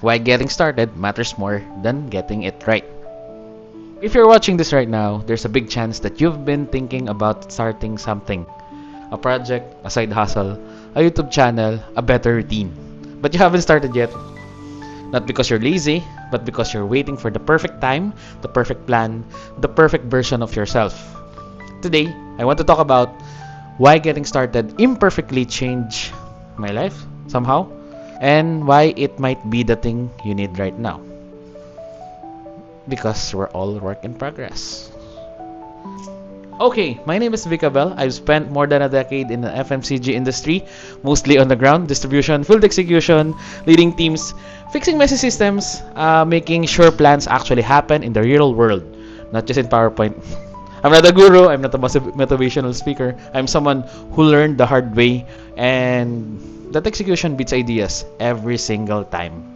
why getting started matters more than getting it right. If you're watching this right now, there's a big chance that you've been thinking about starting something. A project, a side hustle, a YouTube channel, a better routine. But you haven't started yet. Not because you're lazy, but because you're waiting for the perfect time, the perfect plan, the perfect version of yourself. Today, I want to talk about why getting started imperfectly changed my life somehow, and why it might be the thing you need right now. Because we're all work in progress. Okay, my name is Vic Abel. I've spent more than a decade in the FMCG industry, mostly on the ground, distribution, field execution, leading teams, fixing messy systems, making sure plans actually happen in the real world, not just in PowerPoint. I'm not a guru, I'm not a motivational speaker. I'm someone who learned the hard way, and that execution beats ideas every single time.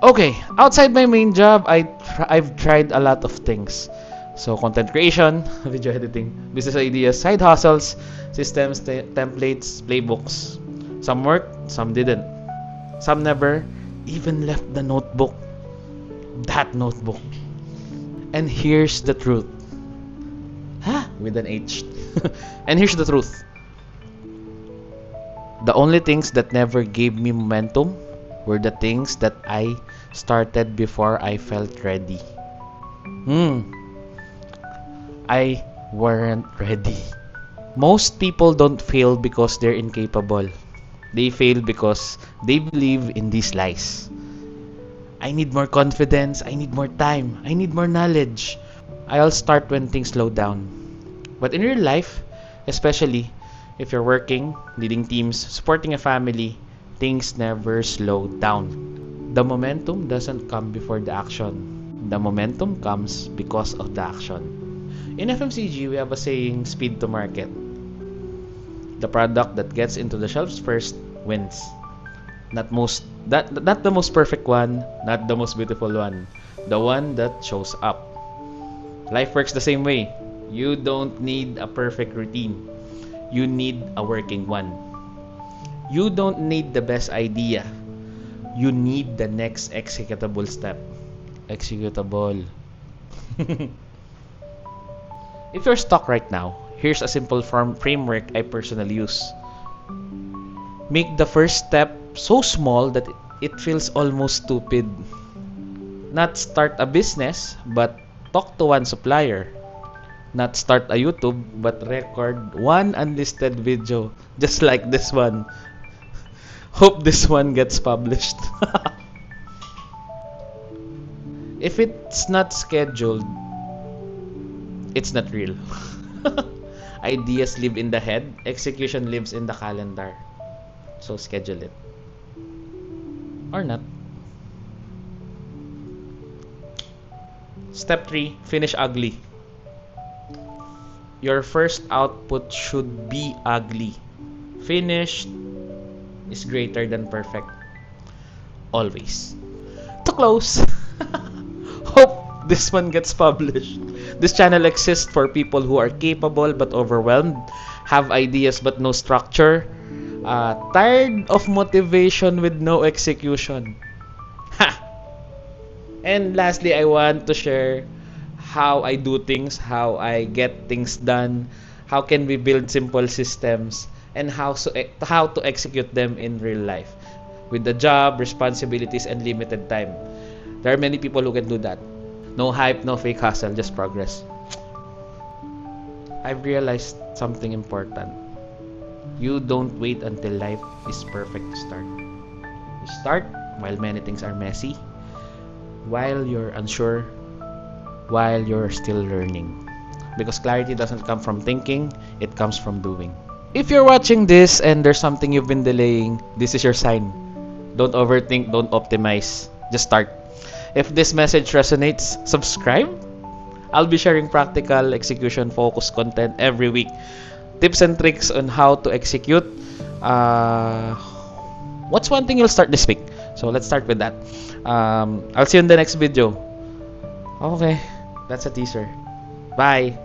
Okay, outside my main job, I've tried a lot of things. So, content creation, video editing, business ideas, side hustles, systems, templates, playbooks. Some worked, some didn't. Some never even left the notebook. That notebook. And here's the truth. With an H. And here's the truth. The only things that never gave me momentum were the things that I started before I felt ready. I weren't ready. Most people don't fail because they're incapable. They fail because they believe in these lies. I need more confidence. I need more time. I need more knowledge. I'll start when things slow down. But in real life, especially if you're working, leading teams, supporting a family, things never slow down. The momentum doesn't come before the action. The momentum comes because of the action. In FMCG, we have a saying, speed to market. The product that gets into the shelves first wins. Not the most perfect one, not the most beautiful one. The one that shows up. Life works the same way. You don't need a perfect routine. You need a working one. You don't need the best idea. You need the next executable step. Executable. If you're stuck right now, here's a simple framework I personally use. Make the first step so small that it feels almost stupid. Not start a business, but talk to one supplier. Not start a YouTube, but record one unlisted video, just like this one. Hope this one gets published. If it's not scheduled, it's not real. Ideas live in the head, execution lives in the calendar. So schedule it. Or not. Step 3, finish ugly. Your first output should be ugly. Finished is greater than perfect. Always. To close. Hope this one gets published. This channel exists for people who are capable but overwhelmed, have ideas but no structure, tired of motivation with no execution. And lastly, I want to share how I do things, how I get things done, how can we build simple systems, and how to execute them in real life with the job, responsibilities, and limited time. There are many people who can do that. No hype, no fake hustle, just progress. I've realized something important. You don't wait until life is perfect to start. You start while many things are messy, while you're unsure, while you're still learning. Because clarity doesn't come from thinking, it comes from doing. If you're watching this and there's something you've been delaying, this is your sign. Don't overthink, don't optimize. Just start. If this message resonates, subscribe. I'll be sharing practical, execution-focused content every week. Tips and tricks on how to execute. What's one thing you'll start this week? So let's start with that. I'll see you in the next video. Okay, that's a teaser. Bye.